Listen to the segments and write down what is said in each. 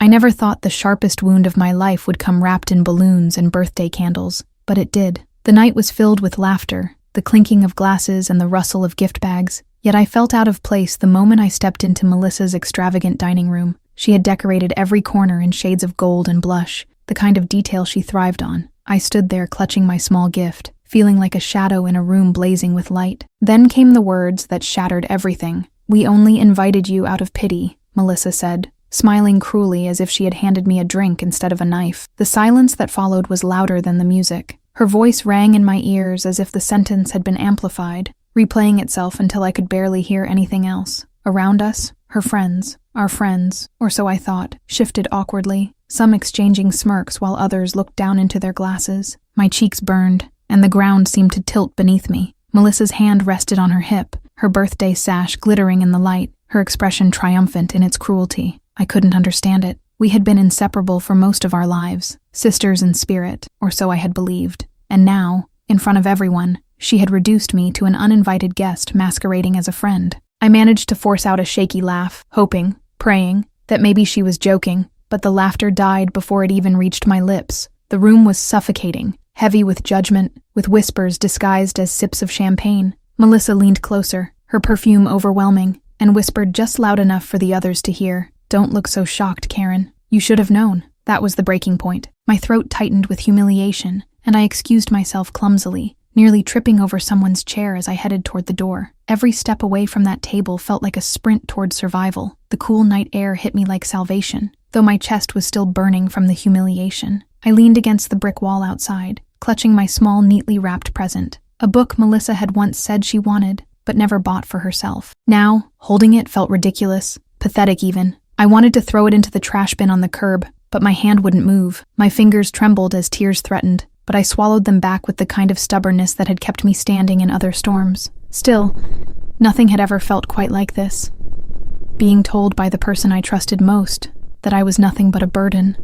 I never thought the sharpest wound of my life would come wrapped in balloons and birthday candles, but it did. The night was filled with laughter, the clinking of glasses and the rustle of gift bags, yet I felt out of place the moment I stepped into Melissa's extravagant dining room. She had decorated every corner in shades of gold and blush, the kind of detail she thrived on. I stood there clutching my small gift, feeling like a shadow in a room blazing with light. Then came the words that shattered everything. "We only invited you out of pity," Melissa said, smiling cruelly as if she had handed me a drink instead of a knife. The silence that followed was louder than the music. Her voice rang in my ears as if the sentence had been amplified, replaying itself until I could barely hear anything else. Around us, her friends, our friends, or so I thought, shifted awkwardly, some exchanging smirks while others looked down into their glasses. My cheeks burned, and the ground seemed to tilt beneath me. Melissa's hand rested on her hip, her birthday sash glittering in the light, her expression triumphant in its cruelty. I couldn't understand it. We had been inseparable for most of our lives, sisters in spirit, or so I had believed. And now, in front of everyone, she had reduced me to an uninvited guest masquerading as a friend. I managed to force out a shaky laugh, hoping, praying, that maybe she was joking, but the laughter died before it even reached my lips. The room was suffocating, heavy with judgment, with whispers disguised as sips of champagne. Melissa leaned closer, her perfume overwhelming, and whispered just loud enough for the others to hear, "Don't look so shocked, Karen. You should have known." That was the breaking point. My throat tightened with humiliation, and I excused myself clumsily, nearly tripping over someone's chair as I headed toward the door. Every step away from that table felt like a sprint toward survival. The cool night air hit me like salvation, though my chest was still burning from the humiliation. I leaned against the brick wall outside, clutching my small, neatly wrapped present, a book Melissa had once said she wanted, but never bought for herself. Now, holding it felt ridiculous, pathetic even. I wanted to throw it into the trash bin on the curb, but my hand wouldn't move. My fingers trembled as tears threatened, but I swallowed them back with the kind of stubbornness that had kept me standing in other storms. Still, nothing had ever felt quite like this. Being told by the person I trusted most that I was nothing but a burden,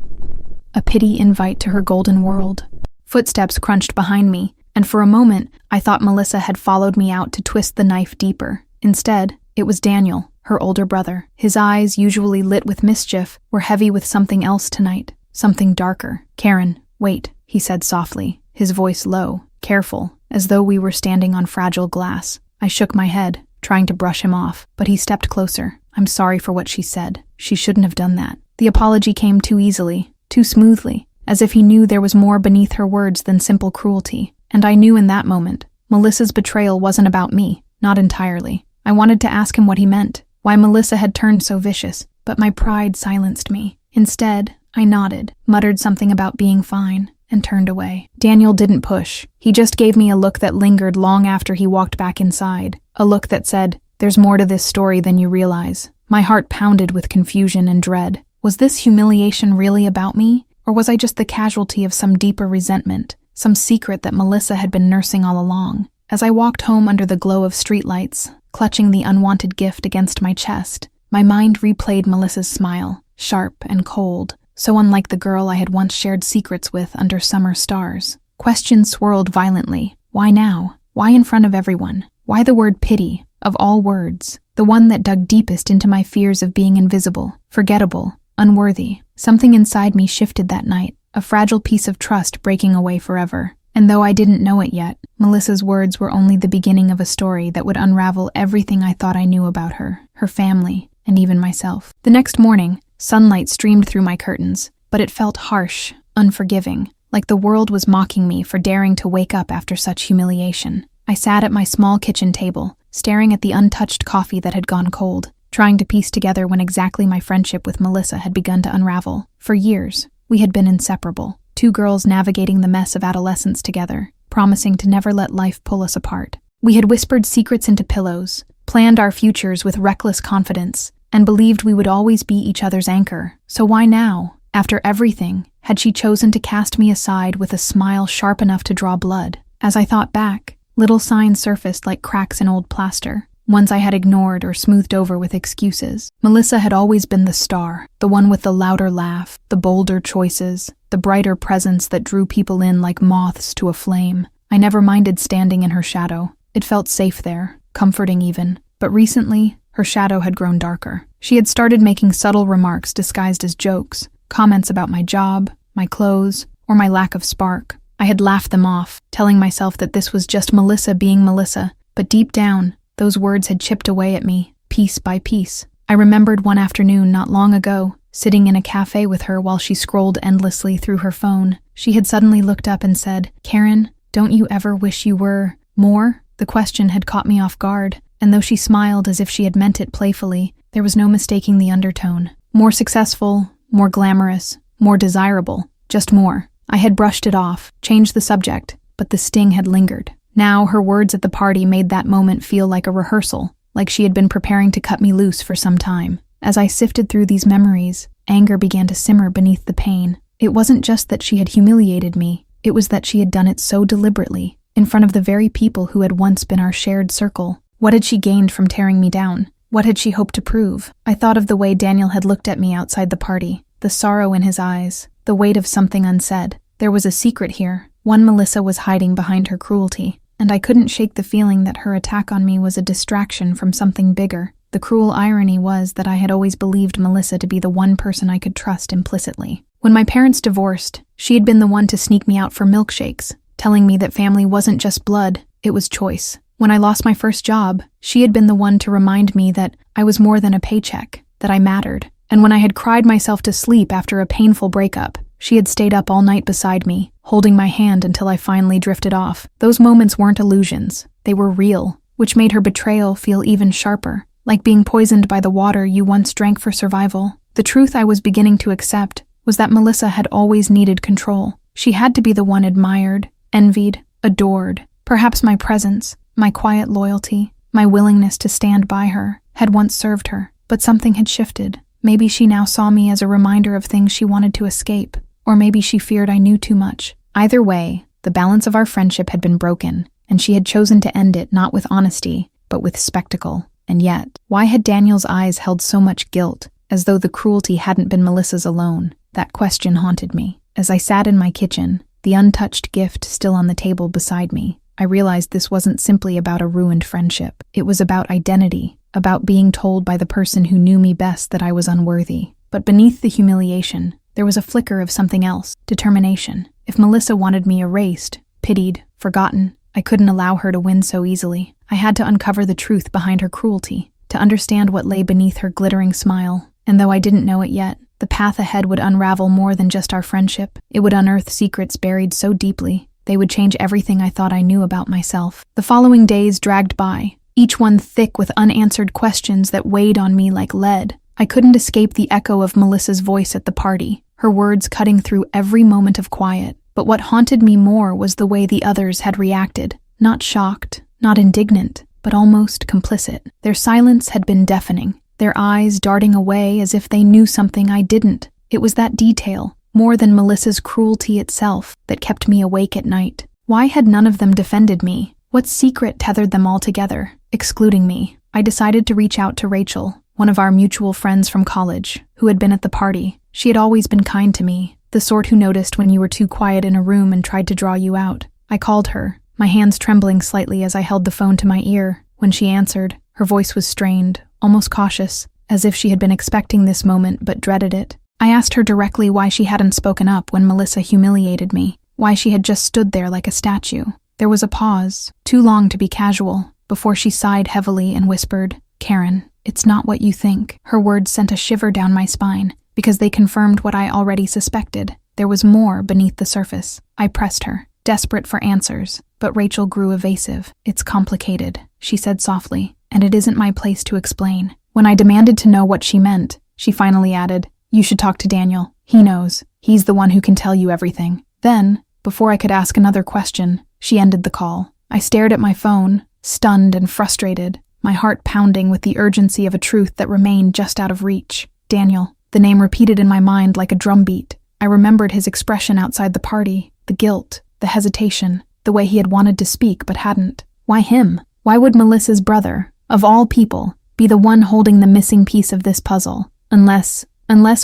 a pity invite to her golden world. Footsteps crunched behind me, and for a moment, I thought Melissa had followed me out to twist the knife deeper. Instead, it was Daniel, her older brother. His eyes, usually lit with mischief, were heavy with something else tonight, something darker. "Karen, wait," he said softly, his voice low, careful, as though we were standing on fragile glass. I shook my head, trying to brush him off, but he stepped closer. "I'm sorry for what she said. She shouldn't have done that." The apology came too easily, too smoothly, as if he knew there was more beneath her words than simple cruelty. And I knew in that moment, Melissa's betrayal wasn't about me, not entirely. I wanted to ask him what he meant, why Melissa had turned so vicious, but my pride silenced me. Instead, I nodded, muttered something about being fine, and turned away. Daniel didn't push. He just gave me a look that lingered long after he walked back inside, a look that said, "There's more to this story than you realize." My heart pounded with confusion and dread. Was this humiliation really about me, or was I just the casualty of some deeper resentment, some secret that Melissa had been nursing all along? As I walked home under the glow of streetlights, clutching the unwanted gift against my chest, my mind replayed Melissa's smile, sharp and cold, so unlike the girl I had once shared secrets with under summer stars. Questions swirled violently. Why now? Why in front of everyone? Why the word pity, of all words? The one that dug deepest into my fears of being invisible, forgettable, unworthy. Something inside me shifted that night, a fragile piece of trust breaking away forever. And though I didn't know it yet, Melissa's words were only the beginning of a story that would unravel everything I thought I knew about her, her family, and even myself. The next morning, sunlight streamed through my curtains, but it felt harsh, unforgiving, like the world was mocking me for daring to wake up after such humiliation. I sat at my small kitchen table, staring at the untouched coffee that had gone cold, trying to piece together when exactly my friendship with Melissa had begun to unravel. For years, we had been inseparable. Two girls navigating the mess of adolescence together, promising to never let life pull us apart. We had whispered secrets into pillows, planned our futures with reckless confidence, and believed we would always be each other's anchor. So why now, after everything, had she chosen to cast me aside with a smile sharp enough to draw blood? As I thought back, little signs surfaced like cracks in old plaster, ones I had ignored or smoothed over with excuses. Melissa had always been the star, the one with the louder laugh, the bolder choices, the brighter presence that drew people in like moths to a flame. I never minded standing in her shadow. It felt safe there, comforting even. But recently, her shadow had grown darker. She had started making subtle remarks disguised as jokes, comments about my job, my clothes, or my lack of spark. I had laughed them off, telling myself that this was just Melissa being Melissa, but deep down, those words had chipped away at me, piece by piece. I remembered one afternoon not long ago, sitting in a cafe with her while she scrolled endlessly through her phone. She had suddenly looked up and said, "Karen, don't you ever wish you were more?" The question had caught me off guard, and though she smiled as if she had meant it playfully, there was no mistaking the undertone. More successful, more glamorous, more desirable, just more. I had brushed it off, changed the subject, but the sting had lingered. Now her words at the party made that moment feel like a rehearsal, like she had been preparing to cut me loose for some time. As I sifted through these memories, anger began to simmer beneath the pain. It wasn't just that she had humiliated me, it was that she had done it so deliberately, in front of the very people who had once been our shared circle. What had she gained from tearing me down? What had she hoped to prove? I thought of the way Daniel had looked at me outside the party, the sorrow in his eyes, the weight of something unsaid. There was a secret here, one Melissa was hiding behind her cruelty, and I couldn't shake the feeling that her attack on me was a distraction from something bigger. The cruel irony was that I had always believed Melissa to be the one person I could trust implicitly. When my parents divorced, she had been the one to sneak me out for milkshakes, telling me that family wasn't just blood, it was choice. When I lost my first job, she had been the one to remind me that I was more than a paycheck, that I mattered. And when I had cried myself to sleep after a painful breakup, she had stayed up all night beside me, holding my hand until I finally drifted off. Those moments weren't illusions, they were real, which made her betrayal feel even sharper, like being poisoned by the water you once drank for survival. The truth I was beginning to accept was that Melissa had always needed control. She had to be the one admired, envied, adored. Perhaps my presence, my quiet loyalty, my willingness to stand by her, had once served her, but something had shifted. Maybe she now saw me as a reminder of things she wanted to escape, or maybe she feared I knew too much. Either way, the balance of our friendship had been broken, and she had chosen to end it not with honesty, but with spectacle. And yet, why had Daniel's eyes held so much guilt, as though the cruelty hadn't been Melissa's alone? That question haunted me. As I sat in my kitchen, the untouched gift still on the table beside me, I realized this wasn't simply about a ruined friendship. It was about identity, about being told by the person who knew me best that I was unworthy. But beneath the humiliation, there was a flicker of something else, determination. If Melissa wanted me erased, pitied, forgotten, I couldn't allow her to win so easily. I had to uncover the truth behind her cruelty, to understand what lay beneath her glittering smile. And though I didn't know it yet, the path ahead would unravel more than just our friendship. It would unearth secrets buried so deeply, they would change everything I thought I knew about myself. The following days dragged by, each one thick with unanswered questions that weighed on me like lead. I couldn't escape the echo of Melissa's voice at the party, her words cutting through every moment of quiet. But what haunted me more was the way the others had reacted. Not shocked, not indignant, but almost complicit. Their silence had been deafening, their eyes darting away as if they knew something I didn't. It was that detail, more than Melissa's cruelty itself, that kept me awake at night. Why had none of them defended me? What secret tethered them all together, excluding me? I decided to reach out to Rachel, one of our mutual friends from college, who had been at the party. She had always been kind to me, the sort who noticed when you were too quiet in a room and tried to draw you out. I called her, my hands trembling slightly as I held the phone to my ear. When she answered, her voice was strained, almost cautious, as if she had been expecting this moment but dreaded it. I asked her directly why she hadn't spoken up when Melissa humiliated me, why she had just stood there like a statue. There was a pause, too long to be casual, before she sighed heavily and whispered, "Karen, it's not what you think." Her words sent a shiver down my spine, because they confirmed what I already suspected. There was more beneath the surface. I pressed her, desperate for answers, but Rachel grew evasive. "It's complicated," she said softly, "and it isn't my place to explain." When I demanded to know what she meant, she finally added, "You should talk to Daniel. He knows. He's the one who can tell you everything." Then, before I could ask another question, she ended the call. I stared at my phone, stunned and frustrated, my heart pounding with the urgency of a truth that remained just out of reach. Daniel. The name repeated in my mind like a drumbeat. I remembered his expression outside the party, the guilt, the hesitation, the way he had wanted to speak but hadn't. Why him? Why would Melissa's brother, of all people, be the one holding the missing piece of this puzzle? Unless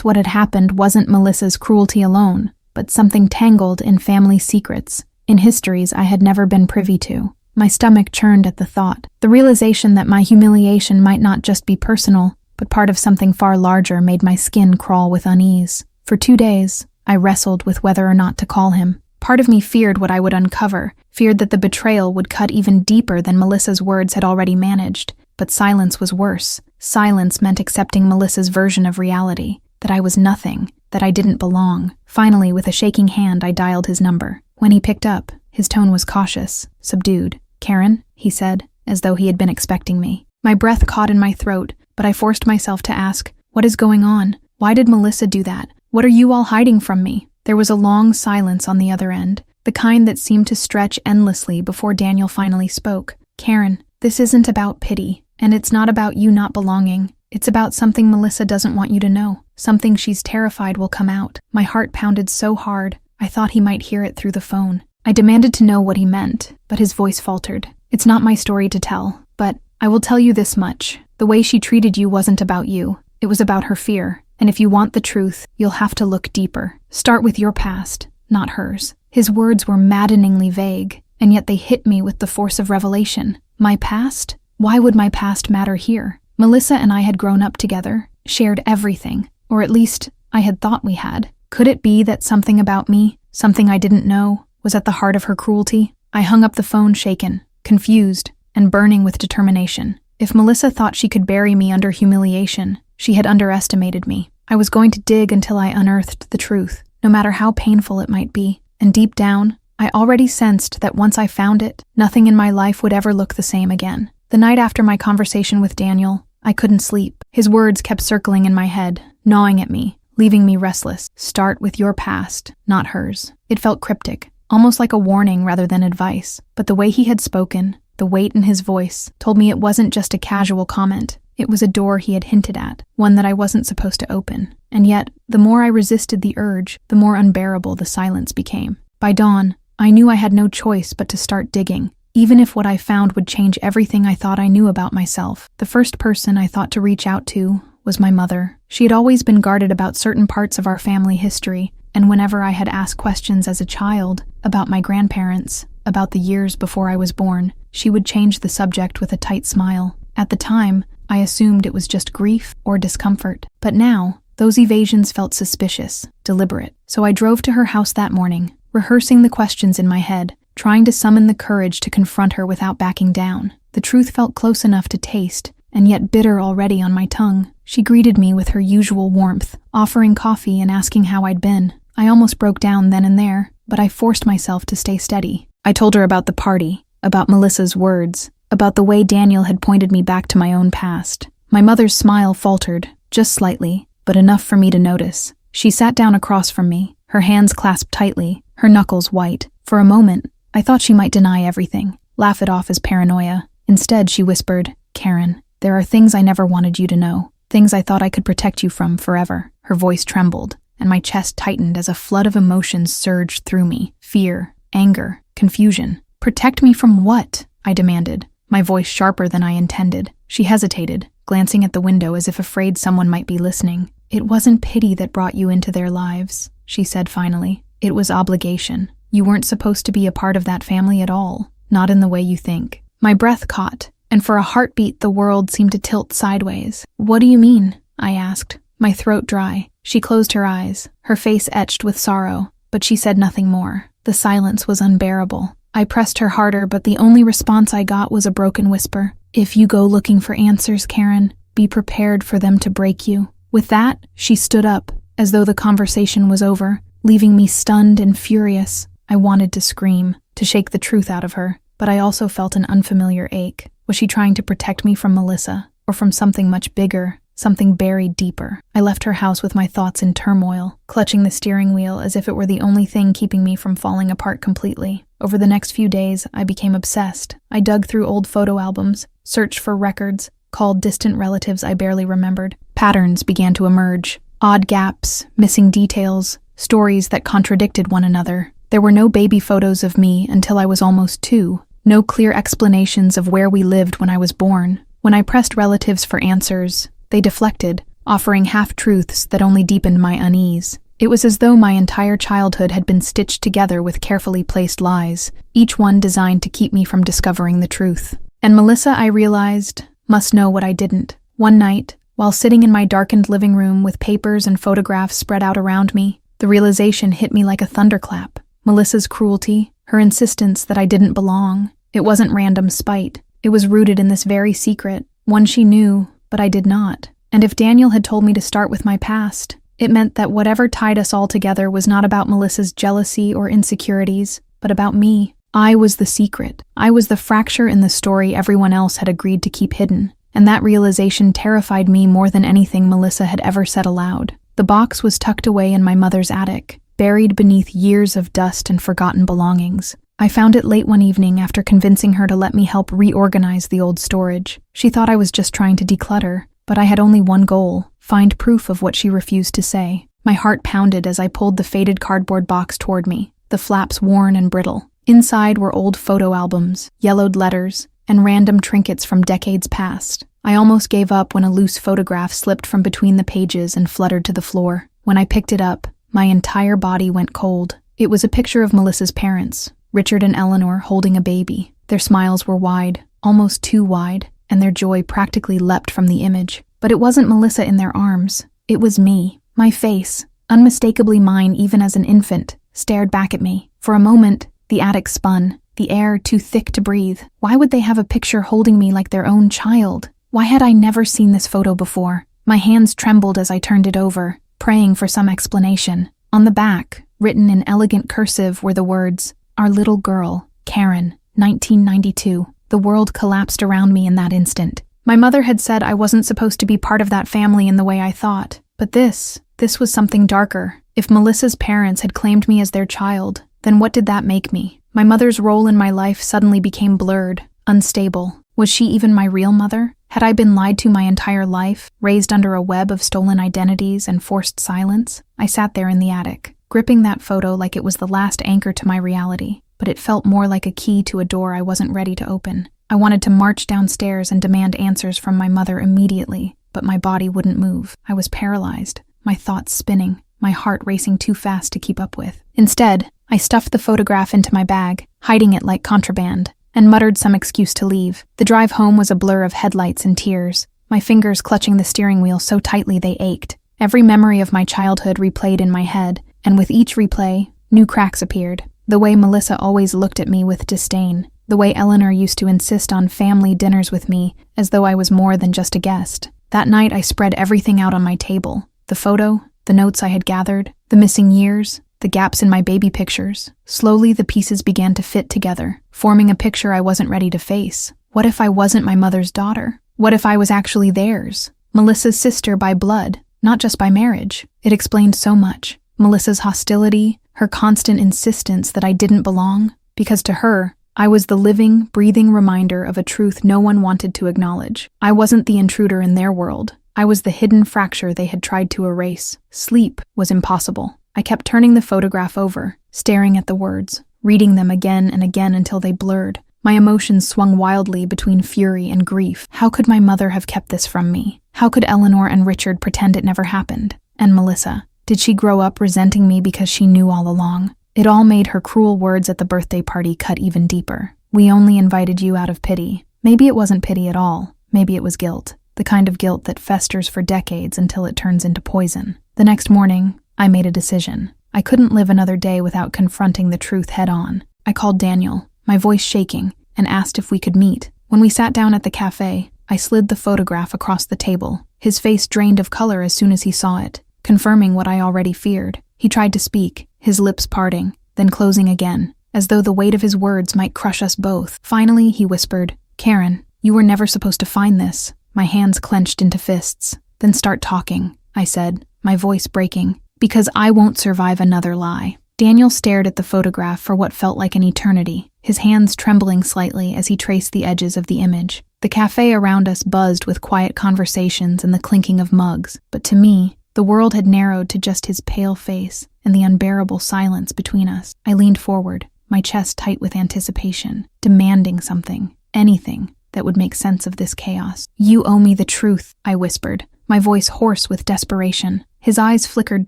what had happened wasn't Melissa's cruelty alone, but something tangled in family secrets, in histories I had never been privy to. My stomach churned at the thought. The realization that my humiliation might not just be personal, but part of something far larger made my skin crawl with unease. For 2 days, I wrestled with whether or not to call him. Part of me feared what I would uncover, feared that the betrayal would cut even deeper than Melissa's words had already managed. But silence was worse. Silence meant accepting Melissa's version of reality, that I was nothing, that I didn't belong. Finally, with a shaking hand, I dialed his number. When he picked up, his tone was cautious, subdued. "Karen," he said, as though he had been expecting me. My breath caught in my throat, but I forced myself to ask, "What is going on? Why did Melissa do that? What are you all hiding from me?" There was a long silence on the other end, the kind that seemed to stretch endlessly before Daniel finally spoke. "Karen, this isn't about pity, and it's not about you not belonging. It's about something Melissa doesn't want you to know, something she's terrified will come out." My heart pounded so hard, I thought he might hear it through the phone. I demanded to know what he meant, but his voice faltered. "It's not my story to tell, but I will tell you this much. The way she treated you wasn't about you. It was about her fear. And if you want the truth, you'll have to look deeper. Start with your past, not hers." His words were maddeningly vague, and yet they hit me with the force of revelation. My past? Why would my past matter here? Melissa and I had grown up together, shared everything, or at least I had thought we had. Could it be that something about me, something I didn't know, was at the heart of her cruelty? I hung up the phone shaken, confused, and burning with determination. If Melissa thought she could bury me under humiliation, she had underestimated me. I was going to dig until I unearthed the truth, no matter how painful it might be. And deep down, I already sensed that once I found it, nothing in my life would ever look the same again. The night after my conversation with Daniel, I couldn't sleep. His words kept circling in my head, gnawing at me, leaving me restless. Start with your past, not hers. It felt cryptic, almost like a warning rather than advice. But the way he had spoken, the weight in his voice, told me it wasn't just a casual comment. It was a door he had hinted at, one that I wasn't supposed to open. And yet, the more I resisted the urge, the more unbearable the silence became. By dawn, I knew I had no choice but to start digging, even if what I found would change everything I thought I knew about myself. The first person I thought to reach out to was my mother. She had always been guarded about certain parts of our family history, and whenever I had asked questions as a child about my grandparents, about the years before I was born, she would change the subject with a tight smile. At the time, I assumed it was just grief or discomfort. But now, those evasions felt suspicious, deliberate. So I drove to her house that morning, rehearsing the questions in my head, trying to summon the courage to confront her without backing down. The truth felt close enough to taste, and yet bitter already on my tongue. She greeted me with her usual warmth, offering coffee and asking how I'd been. I almost broke down then and there, but I forced myself to stay steady. I told her about the party, about Melissa's words, about the way Daniel had pointed me back to my own past. My mother's smile faltered, just slightly, but enough for me to notice. She sat down across from me, her hands clasped tightly, her knuckles white. For a moment, I thought she might deny everything, laugh it off as paranoia. Instead, she whispered, "Karen, there are things I never wanted you to know, things I thought I could protect you from forever." Her voice trembled, and my chest tightened as a flood of emotions surged through me. Fear, anger, confusion. "Protect me from what?" I demanded, my voice sharper than I intended. She hesitated, glancing at the window as if afraid someone might be listening. "It wasn't pity that brought you into their lives," she said finally. "It was obligation. You weren't supposed to be a part of that family at all, not in the way you think." My breath caught, and for a heartbeat the world seemed to tilt sideways. "What do you mean?" I asked, my throat dry. She closed her eyes, her face etched with sorrow, but she said nothing more. The silence was unbearable. I pressed her harder, but the only response I got was a broken whisper. "If you go looking for answers, Karen, be prepared for them to break you." With that, she stood up, as though the conversation was over, leaving me stunned and furious. I wanted to scream, to shake the truth out of her, but I also felt an unfamiliar ache. Was she trying to protect me from Melissa, or from something much bigger, something buried deeper? I left her house with my thoughts in turmoil, clutching the steering wheel as if it were the only thing keeping me from falling apart completely. Over the next few days, I became obsessed. I dug through old photo albums, searched for records, called distant relatives I barely remembered. Patterns began to emerge. Odd gaps, missing details, stories that contradicted one another. There were no baby photos of me until I was almost 2. No clear explanations of where we lived when I was born. When I pressed relatives for answers, they deflected, offering half-truths that only deepened my unease. It was as though my entire childhood had been stitched together with carefully placed lies, each one designed to keep me from discovering the truth. And Melissa, I realized, must know what I didn't. One night, while sitting in my darkened living room with papers and photographs spread out around me, the realization hit me like a thunderclap. Melissa's cruelty, her insistence that I didn't belong, it wasn't random spite. It was rooted in this very secret, one she knew, but I did not. And if Daniel had told me to start with my past, it meant that whatever tied us all together was not about Melissa's jealousy or insecurities, but about me. I was the secret. I was the fracture in the story everyone else had agreed to keep hidden. And that realization terrified me more than anything Melissa had ever said aloud. The box was tucked away in my mother's attic, buried beneath years of dust and forgotten belongings. I found it late one evening after convincing her to let me help reorganize the old storage. She thought I was just trying to declutter, but I had only one goal: find proof of what she refused to say. My heart pounded as I pulled the faded cardboard box toward me, the flaps worn and brittle. Inside were old photo albums, yellowed letters, and random trinkets from decades past. I almost gave up when a loose photograph slipped from between the pages and fluttered to the floor. When I picked it up, my entire body went cold. It was a picture of Melissa's parents, Richard and Eleanor, holding a baby. Their smiles were wide, almost too wide, and their joy practically leapt from the image. But it wasn't Melissa in their arms. It was me. My face, unmistakably mine even as an infant, stared back at me. For a moment, the attic spun, the air too thick to breathe. Why would they have a picture holding me like their own child? Why had I never seen this photo before? My hands trembled as I turned it over, praying for some explanation. On the back, written in elegant cursive, were the words, "Our little girl, Karen, 1992. The world collapsed around me in that instant. My mother had said I wasn't supposed to be part of that family in the way I thought. But this was something darker. If Melissa's parents had claimed me as their child, then what did that make me? My mother's role in my life suddenly became blurred, unstable. Was she even my real mother? Had I been lied to my entire life, raised under a web of stolen identities and forced silence? I sat there in the attic, gripping that photo like it was the last anchor to my reality, but it felt more like a key to a door I wasn't ready to open. I wanted to march downstairs and demand answers from my mother immediately, but my body wouldn't move. I was paralyzed, my thoughts spinning, my heart racing too fast to keep up with. Instead, I stuffed the photograph into my bag, hiding it like contraband, and muttered some excuse to leave. The drive home was a blur of headlights and tears, my fingers clutching the steering wheel so tightly they ached. Every memory of my childhood replayed in my head, and with each replay, new cracks appeared. The way Melissa always looked at me with disdain, the way Eleanor used to insist on family dinners with me, as though I was more than just a guest. That night I spread everything out on my table. The photo, the notes I had gathered, the missing years, the gaps in my baby pictures. Slowly the pieces began to fit together, forming a picture I wasn't ready to face. What if I wasn't my mother's daughter? What if I was actually theirs? Melissa's sister by blood, not just by marriage. It explained so much. Melissa's hostility, her constant insistence that I didn't belong, because to her, I was the living, breathing reminder of a truth no one wanted to acknowledge. I wasn't the intruder in their world. I was the hidden fracture they had tried to erase. Sleep was impossible. I kept turning the photograph over, staring at the words, reading them again and again until they blurred. My emotions swung wildly between fury and grief. How could my mother have kept this from me? How could Eleanor and Richard pretend it never happened? And Melissa, did she grow up resenting me because she knew all along? It all made her cruel words at the birthday party cut even deeper. We only invited you out of pity. Maybe it wasn't pity at all. Maybe it was guilt. The kind of guilt that festers for decades until it turns into poison. The next morning, I made a decision. I couldn't live another day without confronting the truth head-on. I called Daniel, my voice shaking, and asked if we could meet. When we sat down at the cafe, I slid the photograph across the table. His face drained of color as soon as he saw it, confirming what I already feared. He tried to speak, his lips parting, then closing again, as though the weight of his words might crush us both. Finally, he whispered, "Karen, you were never supposed to find this." My hands clenched into fists. "Then start talking," I said, my voice breaking, "because I won't survive another lie." Daniel stared at the photograph for what felt like an eternity, his hands trembling slightly as he traced the edges of the image. The cafe around us buzzed with quiet conversations and the clinking of mugs, but to me, the world had narrowed to just his pale face and the unbearable silence between us. I leaned forward, my chest tight with anticipation, demanding something, anything, that would make sense of this chaos. "You owe me the truth," I whispered, my voice hoarse with desperation. His eyes flickered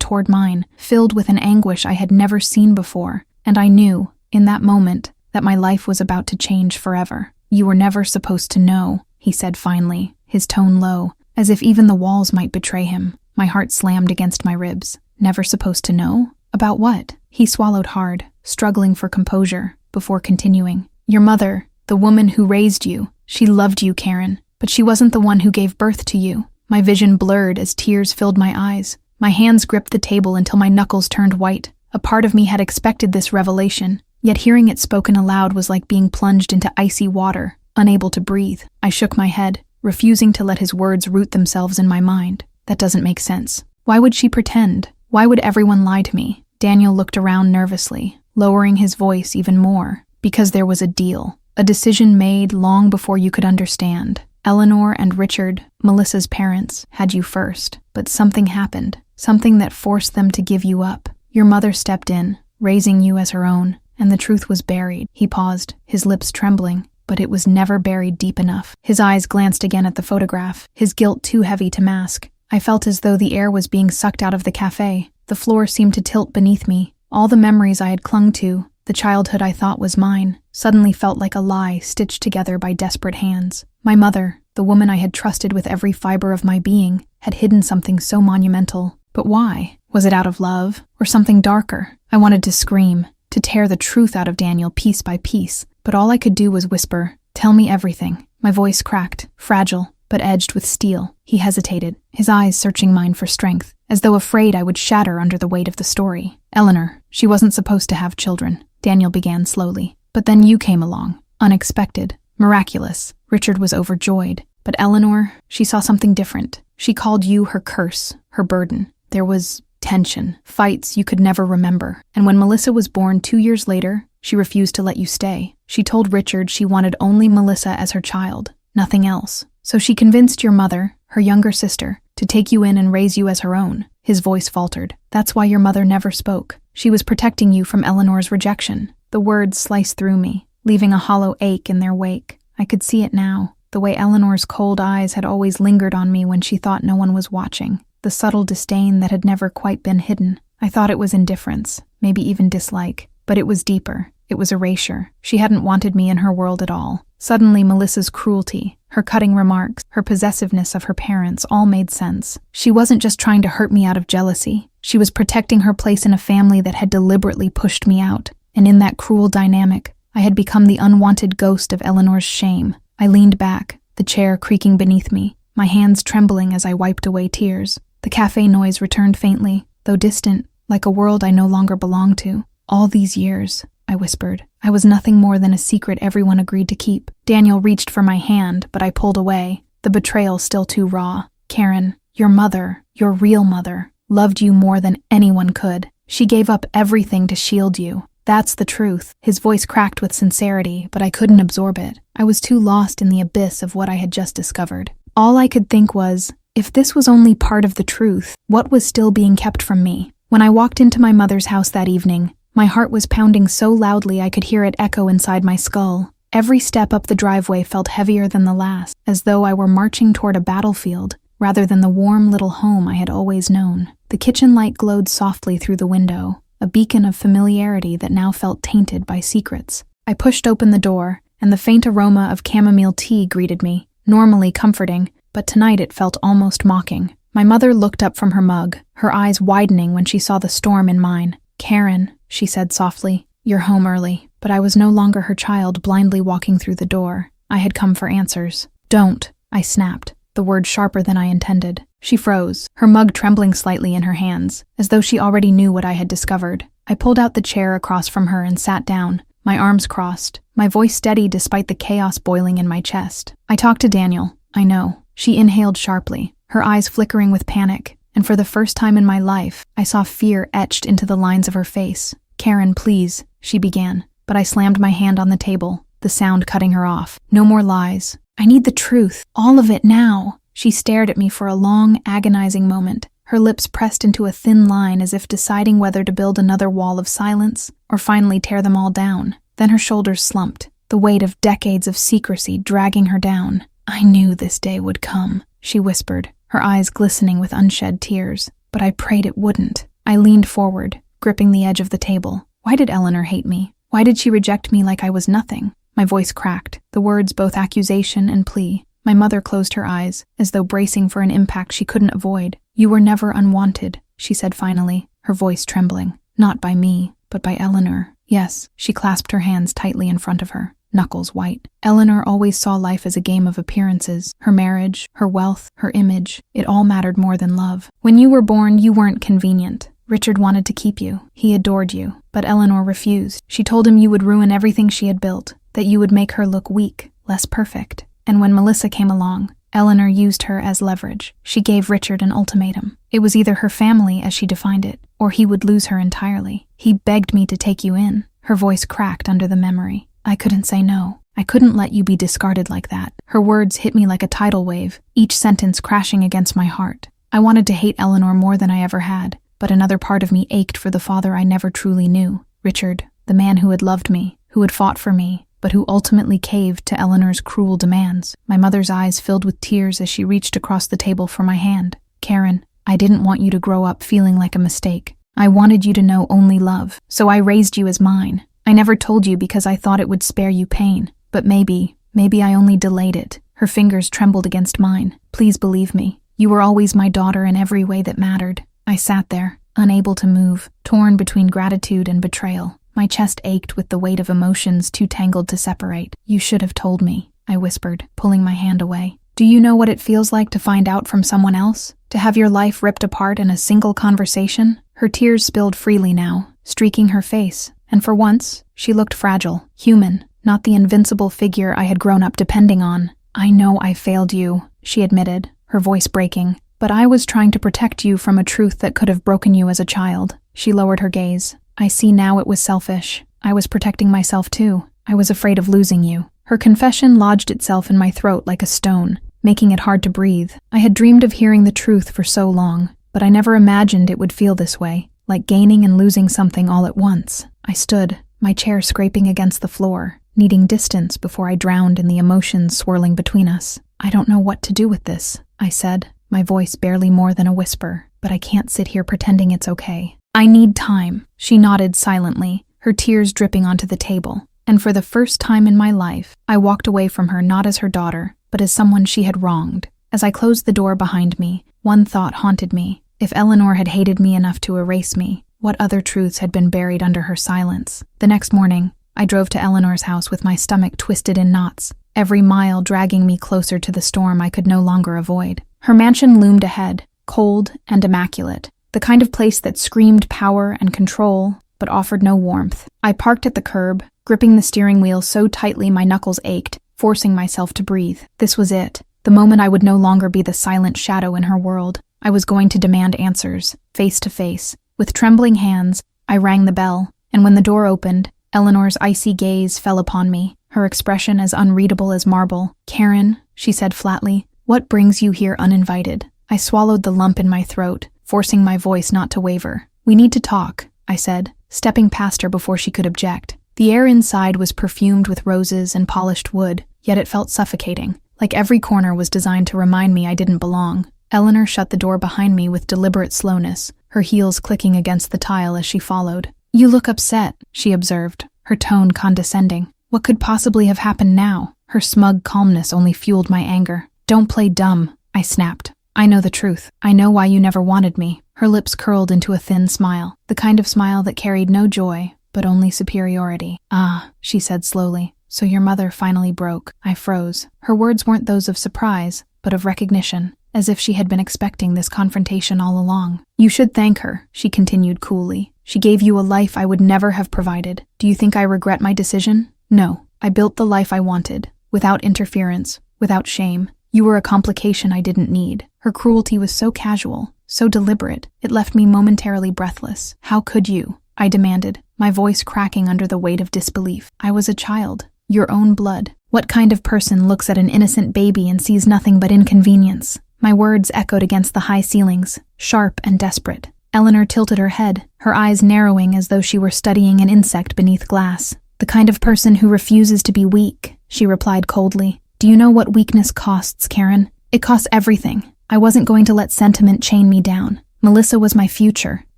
toward mine, filled with an anguish I had never seen before, and I knew, in that moment, that my life was about to change forever. "You were never supposed to know," he said finally, his tone low, as if even the walls might betray him. My heart slammed against my ribs. Never supposed to know? About what? He swallowed hard, struggling for composure, before continuing. "Your mother, the woman who raised you, she loved you, Karen, but she wasn't the one who gave birth to you." My vision blurred as tears filled my eyes. My hands gripped the table until my knuckles turned white. A part of me had expected this revelation, yet hearing it spoken aloud was like being plunged into icy water, unable to breathe. I shook my head, refusing to let his words root themselves in my mind. That doesn't make sense. Why would she pretend? Why would everyone lie to me? Daniel looked around nervously, lowering his voice even more. Because there was a deal. A decision made long before you could understand. Eleanor and Richard, Melissa's parents, had you first. But something happened. Something that forced them to give you up. Your mother stepped in, raising you as her own, and the truth was buried. He paused, his lips trembling. But it was never buried deep enough. His eyes glanced again at the photograph, his guilt too heavy to mask. I felt as though the air was being sucked out of the cafe. The floor seemed to tilt beneath me. All the memories I had clung to, the childhood I thought was mine, suddenly felt like a lie stitched together by desperate hands. My mother, the woman I had trusted with every fiber of my being, had hidden something so monumental. But why? Was it out of love, or something darker? I wanted to scream, to tear the truth out of Daniel piece by piece, but all I could do was whisper, "Tell me everything." My voice cracked, fragile, but edged with steel. He hesitated, his eyes searching mine for strength, as though afraid I would shatter under the weight of the story. "Eleanor, she wasn't supposed to have children," Daniel began slowly. "But then you came along. Unexpected. Miraculous." Richard was overjoyed. But Eleanor, she saw something different. She called you her curse, her burden. There was tension, fights you could never remember. And when Melissa was born 2 years later, she refused to let you stay. She told Richard she wanted only Melissa as her child, nothing else. So she convinced your mother, her younger sister, to take you in and raise you as her own. His voice faltered. "That's why your mother never spoke. She was protecting you from Eleanor's rejection." The words sliced through me, leaving a hollow ache in their wake. I could see it now. The way Eleanor's cold eyes had always lingered on me when she thought no one was watching. The subtle disdain that had never quite been hidden. I thought it was indifference, maybe even dislike. But it was deeper. It was erasure. She hadn't wanted me in her world at all. Suddenly, Melissa's cruelty, her cutting remarks, her possessiveness of her parents all made sense. She wasn't just trying to hurt me out of jealousy. She was protecting her place in a family that had deliberately pushed me out. And in that cruel dynamic, I had become the unwanted ghost of Eleanor's shame. I leaned back, the chair creaking beneath me, my hands trembling as I wiped away tears. The cafe noise returned faintly, though distant, like a world I no longer belonged to. "All these years," I whispered. "I was nothing more than a secret everyone agreed to keep." Daniel reached for my hand, but I pulled away, the betrayal still too raw. "Karen, your mother, your real mother, loved you more than anyone could. She gave up everything to shield you. That's the truth." His voice cracked with sincerity, but I couldn't absorb it. I was too lost in the abyss of what I had just discovered. All I could think was, if this was only part of the truth, what was still being kept from me? When I walked into my mother's house that evening, my heart was pounding so loudly I could hear it echo inside my skull. Every step up the driveway felt heavier than the last, as though I were marching toward a battlefield, rather than the warm little home I had always known. The kitchen light glowed softly through the window, a beacon of familiarity that now felt tainted by secrets. I pushed open the door, and the faint aroma of chamomile tea greeted me, normally comforting, but tonight it felt almost mocking. My mother looked up from her mug, her eyes widening when she saw the storm in mine. "Karen," she said softly, "you're home early." But I was no longer her child blindly walking through the door. I had come for answers. "Don't," I snapped, the word sharper than I intended. She froze, her mug trembling slightly in her hands, as though she already knew what I had discovered. I pulled out the chair across from her and sat down, my arms crossed, my voice steady despite the chaos boiling in my chest. "I talked to Daniel, I know." She inhaled sharply, her eyes flickering with panic, and for the first time in my life, I saw fear etched into the lines of her face. "Karen, please," she began, but I slammed my hand on the table, the sound cutting her off. "No more lies. I need the truth, all of it now." She stared at me for a long, agonizing moment, her lips pressed into a thin line as if deciding whether to build another wall of silence or finally tear them all down. Then her shoulders slumped, the weight of decades of secrecy dragging her down. "I knew this day would come," she whispered, her eyes glistening with unshed tears. but I prayed it wouldn't. I leaned forward, gripping the edge of the table. Why did Eleanor hate me? Why did she reject me like I was nothing? My voice cracked, the words both accusation and plea. My mother closed her eyes, as though bracing for an impact she couldn't avoid. You were never unwanted, she said finally, her voice trembling. Not by me, but by Eleanor. Yes, she clasped her hands tightly in front of her, knuckles white. Eleanor always saw life as a game of appearances. Her marriage, her wealth, her image, it all mattered more than love. When you were born, you weren't convenient. Richard wanted to keep you. He adored you. But Eleanor refused. She told him you would ruin everything she had built, that you would make her look weak, less perfect. And when Melissa came along, Eleanor used her as leverage. She gave Richard an ultimatum. It was either her family, as she defined it, or he would lose her entirely. He begged me to take you in. Her voice cracked under the memory. I couldn't say no. I couldn't let you be discarded like that. Her words hit me like a tidal wave, each sentence crashing against my heart. I wanted to hate Eleanor more than I ever had, but another part of me ached for the father I never truly knew. Richard, the man who had loved me, who had fought for me, but who ultimately caved to Eleanor's cruel demands. My mother's eyes filled with tears as she reached across the table for my hand. Karen, I didn't want you to grow up feeling like a mistake. I wanted you to know only love, so I raised you as mine. I never told you because I thought it would spare you pain, but maybe I only delayed it. Her fingers trembled against mine. Please believe me. You were always my daughter in every way that mattered. I sat there, unable to move, torn between gratitude and betrayal. My chest ached with the weight of emotions too tangled to separate. You should have told me, I whispered, pulling my hand away. Do you know what it feels like to find out from someone else? To have your life ripped apart in a single conversation? Her tears spilled freely now, streaking her face, and for once, she looked fragile, human, not the invincible figure I had grown up depending on. I know I failed you, she admitted, her voice breaking, but I was trying to protect you from a truth that could have broken you as a child. She lowered her gaze. I see now it was selfish. I was protecting myself too. I was afraid of losing you. Her confession lodged itself in my throat like a stone, making it hard to breathe. I had dreamed of hearing the truth for so long, but I never imagined it would feel this way, like gaining and losing something all at once. I stood, my chair scraping against the floor, needing distance before I drowned in the emotions swirling between us. I don't know what to do with this, I said, my voice barely more than a whisper, but I can't sit here pretending it's okay. I need time. She nodded silently, her tears dripping onto the table. And for the first time in my life, I walked away from her not as her daughter, but as someone she had wronged. As I closed the door behind me, one thought haunted me. If Eleanor had hated me enough to erase me, what other truths had been buried under her silence? The next morning, I drove to Eleanor's house with my stomach twisted in knots, every mile dragging me closer to the storm I could no longer avoid. Her mansion loomed ahead, cold and immaculate. The kind of place that screamed power and control, but offered no warmth. I parked at the curb, gripping the steering wheel so tightly my knuckles ached, forcing myself to breathe. This was it. The moment I would no longer be the silent shadow in her world. I was going to demand answers, face to face. With trembling hands, I rang the bell, and when the door opened, Eleanor's icy gaze fell upon me, her expression as unreadable as marble. Karen, she said flatly, what brings you here uninvited? I swallowed the lump in my throat, forcing my voice not to waver. We need to talk, I said, stepping past her before she could object. The air inside was perfumed with roses and polished wood, yet it felt suffocating, like every corner was designed to remind me I didn't belong. Eleanor shut the door behind me with deliberate slowness, her heels clicking against the tile as she followed. You look upset, she observed, her tone condescending. What could possibly have happened now? Her smug calmness only fueled my anger. Don't play dumb, I snapped. I know the truth. I know why you never wanted me. Her lips curled into a thin smile, the kind of smile that carried no joy, but only superiority. Ah, she said slowly. So your mother finally broke. I froze. Her words weren't those of surprise, but of recognition, as if she had been expecting this confrontation all along. You should thank her, she continued coolly. She gave you a life I would never have provided. Do you think I regret my decision? No. I built the life I wanted, without interference, without shame. You were a complication I didn't need. Her cruelty was so casual, so deliberate, it left me momentarily breathless. How could you? I demanded, my voice cracking under the weight of disbelief. I was a child. Your own blood. What kind of person looks at an innocent baby and sees nothing but inconvenience? My words echoed against the high ceilings, sharp and desperate. Eleanor tilted her head, her eyes narrowing as though she were studying an insect beneath glass. The kind of person who refuses to be weak, she replied coldly. Do you know what weakness costs, Karen? It costs everything. I wasn't going to let sentiment chain me down. Melissa was my future.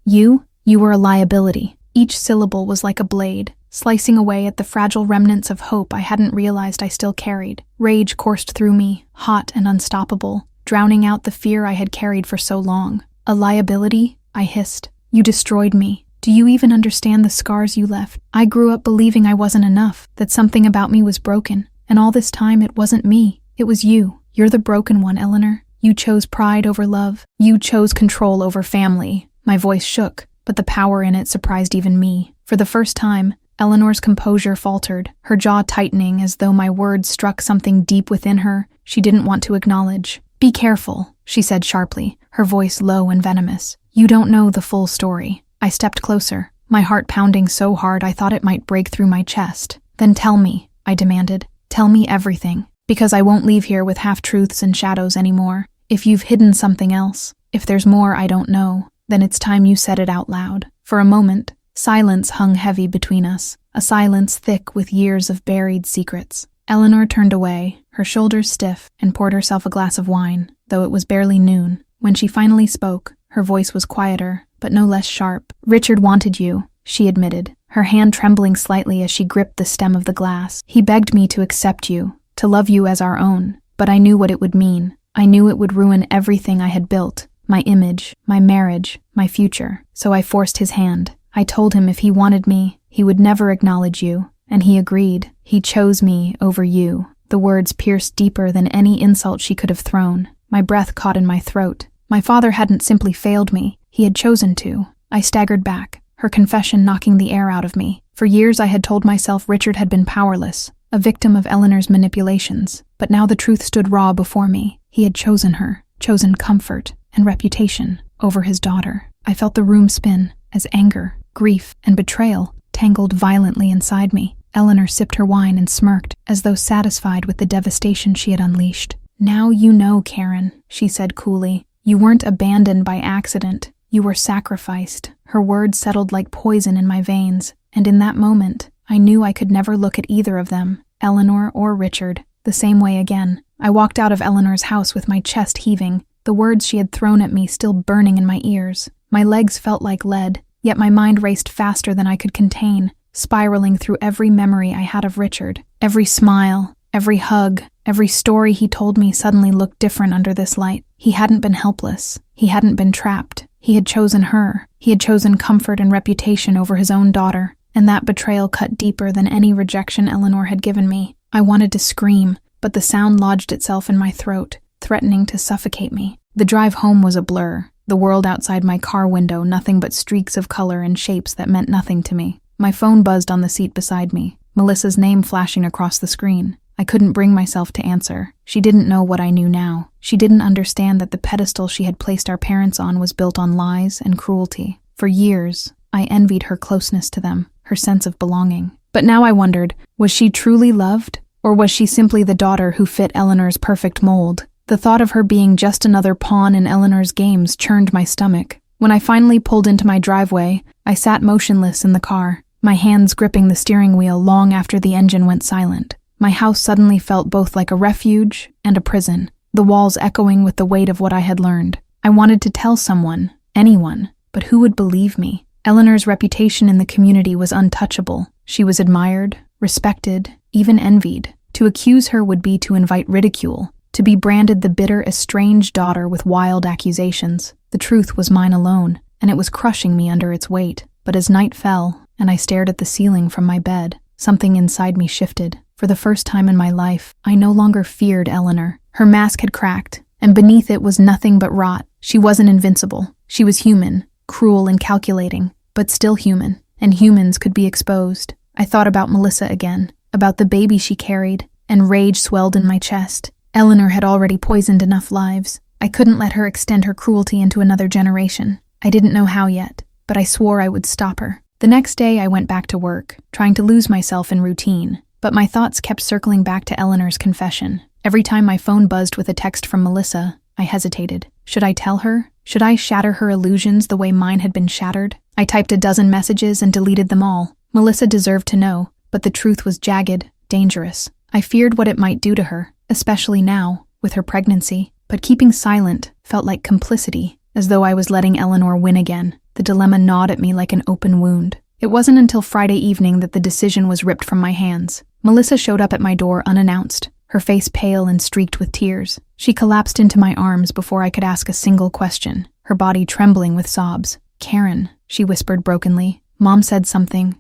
You were a liability. Each syllable was like a blade, slicing away at the fragile remnants of hope I hadn't realized I still carried. Rage coursed through me, hot and unstoppable, drowning out the fear I had carried for so long. A liability? I hissed. You destroyed me. Do you even understand the scars you left? I grew up believing I wasn't enough, that something about me was broken, and all this time it wasn't me. It was you. You're the broken one, Eleanor. You chose pride over love. You chose control over family. My voice shook, but the power in it surprised even me. For the first time, Eleanor's composure faltered, her jaw tightening as though my words struck something deep within her she didn't want to acknowledge. Be careful, she said sharply, her voice low and venomous. You don't know the full story. I stepped closer, my heart pounding so hard I thought it might break through my chest. Then tell me, I demanded. Tell me everything, because I won't leave here with half-truths and shadows anymore. If you've hidden something else, if there's more I don't know, then it's time you said it out loud. For a moment, silence hung heavy between us, a silence thick with years of buried secrets. Eleanor turned away, her shoulders stiff, and poured herself a glass of wine, though it was barely noon. When she finally spoke, her voice was quieter, but no less sharp. Richard wanted you, she admitted, her hand trembling slightly as she gripped the stem of the glass. He begged me to accept you, to love you as our own, but I knew what it would mean. I knew it would ruin everything I had built, my image, my marriage, my future. So I forced his hand. I told him if he wanted me, he would never acknowledge you, and he agreed. He chose me over you. The words pierced deeper than any insult she could have thrown. My breath caught in my throat. My father hadn't simply failed me, he had chosen to. I staggered back, her confession knocking the air out of me. For years I had told myself Richard had been powerless, a victim of Eleanor's manipulations, but now the truth stood raw before me. He had chosen her, chosen comfort and reputation over his daughter. I felt the room spin as anger, grief, and betrayal tangled violently inside me. Eleanor sipped her wine and smirked, as though satisfied with the devastation she had unleashed. Now you know, Karen, she said coolly. You weren't abandoned by accident. You were sacrificed. Her words settled like poison in my veins, and in that moment, I knew I could never look at either of them, Eleanor or Richard, the same way again. I walked out of Eleanor's house with my chest heaving, the words she had thrown at me still burning in my ears. My legs felt like lead, yet my mind raced faster than I could contain, spiraling through every memory I had of Richard. Every smile, every hug, every story he told me suddenly looked different under this light. He hadn't been helpless. He hadn't been trapped. He had chosen her. He had chosen comfort and reputation over his own daughter, and that betrayal cut deeper than any rejection Eleanor had given me. I wanted to scream, but the sound lodged itself in my throat, threatening to suffocate me. The drive home was a blur, the world outside my car window nothing but streaks of color and shapes that meant nothing to me. My phone buzzed on the seat beside me, Melissa's name flashing across the screen. I couldn't bring myself to answer. She didn't know what I knew now. She didn't understand that the pedestal she had placed our parents on was built on lies and cruelty. For years, I envied her closeness to them, her sense of belonging. But now I wondered, was she truly loved? Or was she simply the daughter who fit Eleanor's perfect mold? The thought of her being just another pawn in Eleanor's games churned my stomach. When I finally pulled into my driveway, I sat motionless in the car, my hands gripping the steering wheel long after the engine went silent. My house suddenly felt both like a refuge and a prison, the walls echoing with the weight of what I had learned. I wanted to tell someone, anyone, but who would believe me? Eleanor's reputation in the community was untouchable. She was admired, respected, even envied. To accuse her would be to invite ridicule, to be branded the bitter, estranged daughter with wild accusations. The truth was mine alone, and it was crushing me under its weight. But as night fell, and I stared at the ceiling from my bed, something inside me shifted. For the first time in my life, I no longer feared Eleanor. Her mask had cracked, and beneath it was nothing but rot. She wasn't invincible. She was human, cruel and calculating, but still human, and humans could be exposed. I thought about Melissa again, about the baby she carried, and rage swelled in my chest. Eleanor had already poisoned enough lives. I couldn't let her extend her cruelty into another generation. I didn't know how yet, but I swore I would stop her. The next day I went back to work, trying to lose myself in routine. But my thoughts kept circling back to Eleanor's confession. Every time my phone buzzed with a text from Melissa, I hesitated. Should I tell her? Should I shatter her illusions the way mine had been shattered? I typed a dozen messages and deleted them all. Melissa deserved to know, but the truth was jagged, dangerous. I feared what it might do to her, especially now, with her pregnancy. But keeping silent felt like complicity, as though I was letting Eleanor win again. The dilemma gnawed at me like an open wound. It wasn't until Friday evening that the decision was ripped from my hands. Melissa showed up at my door unannounced, her face pale and streaked with tears. She collapsed into my arms before I could ask a single question, her body trembling with sobs. "Karen," she whispered brokenly. "Mom said something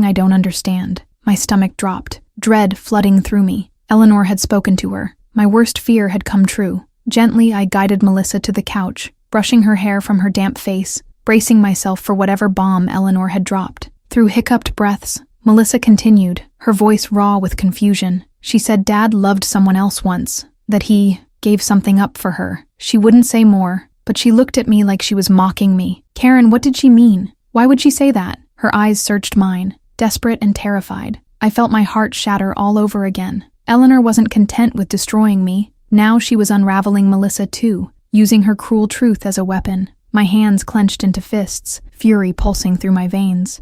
I don't understand." My stomach dropped, dread flooding through me. Eleanor had spoken to her. My worst fear had come true. Gently, I guided Melissa to the couch, brushing her hair from her damp face, bracing myself for whatever bomb Eleanor had dropped. Through hiccuped breaths, Melissa continued, her voice raw with confusion. She said Dad loved someone else once, that he gave something up for her. She wouldn't say more, but she looked at me like she was mocking me. "Karen, what did she mean? Why would she say that?" Her eyes searched mine, desperate and terrified. I felt my heart shatter all over again. Eleanor wasn't content with destroying me. Now she was unraveling Melissa too, using her cruel truth as a weapon. My hands clenched into fists, fury pulsing through my veins.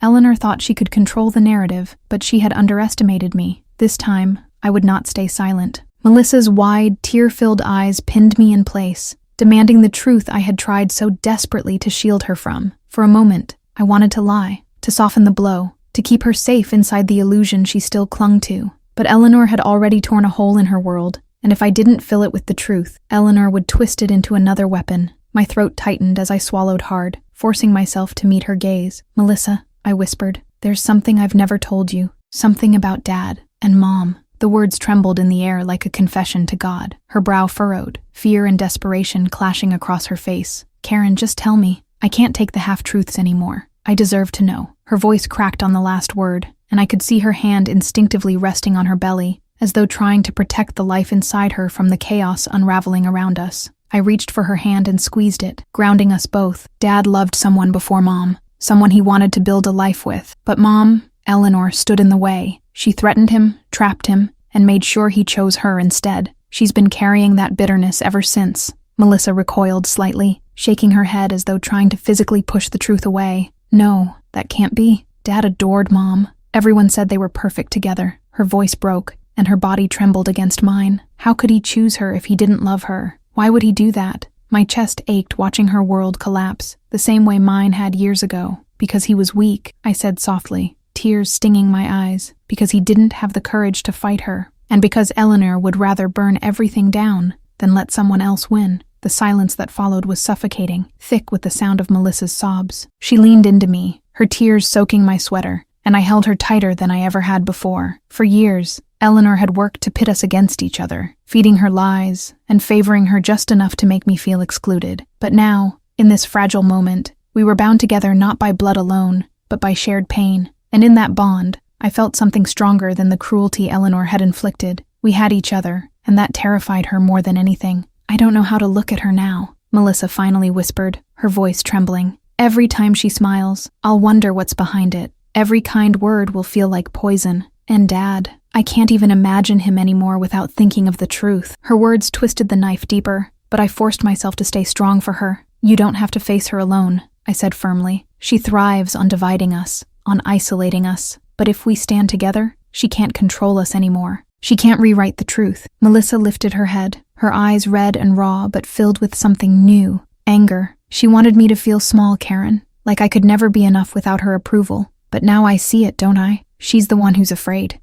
Eleanor thought she could control the narrative, but she had underestimated me. This time, I would not stay silent. Melissa's wide, tear-filled eyes pinned me in place, demanding the truth I had tried so desperately to shield her from. For a moment, I wanted to lie, to soften the blow, to keep her safe inside the illusion she still clung to. But Eleanor had already torn a hole in her world, and if I didn't fill it with the truth, Eleanor would twist it into another weapon. My throat tightened as I swallowed hard, forcing myself to meet her gaze. "Melissa," I whispered, "there's something I've never told you. Something about Dad and Mom." The words trembled in the air like a confession to God. Her brow furrowed, fear and desperation clashing across her face. "Karen, just tell me. I can't take the half-truths anymore. I deserve to know." Her voice cracked on the last word, and I could see her hand instinctively resting on her belly, as though trying to protect the life inside her from the chaos unraveling around us. I reached for her hand and squeezed it, grounding us both. Dad loved someone before Mom, someone he wanted to build a life with. But Mom, Eleanor, stood in the way. She threatened him, trapped him, and made sure he chose her instead. She's been carrying that bitterness ever since. Melissa recoiled slightly, shaking her head as though trying to physically push the truth away. "No, that can't be. Dad adored Mom. Everyone said they were perfect together." Her voice broke, and her body trembled against mine. How could he choose her if he didn't love her? Why would he do that? My chest ached watching her world collapse, the same way mine had years ago. "Because he was weak," I said softly, tears stinging my eyes. "Because he didn't have the courage to fight her. And because Eleanor would rather burn everything down than let someone else win." The silence that followed was suffocating, thick with the sound of Melissa's sobs. She leaned into me, her tears soaking my sweater, and I held her tighter than I ever had before. For years, Eleanor had worked to pit us against each other, feeding her lies and favoring her just enough to make me feel excluded. But now, in this fragile moment, we were bound together not by blood alone, but by shared pain. And in that bond, I felt something stronger than the cruelty Eleanor had inflicted. We had each other, and that terrified her more than anything. "I don't know how to look at her now," Melissa finally whispered, her voice trembling. "Every time she smiles, I'll wonder what's behind it. Every kind word will feel like poison. And Dad, I can't even imagine him anymore without thinking of the truth." Her words twisted the knife deeper, but I forced myself to stay strong for her. "You don't have to face her alone," I said firmly. "She thrives on dividing us, on isolating us. But if we stand together, she can't control us anymore. She can't rewrite the truth." Melissa lifted her head, her eyes red and raw but filled with something new, anger. "She wanted me to feel small, Karen, like I could never be enough without her approval. But now I see it, don't I? She's the one who's afraid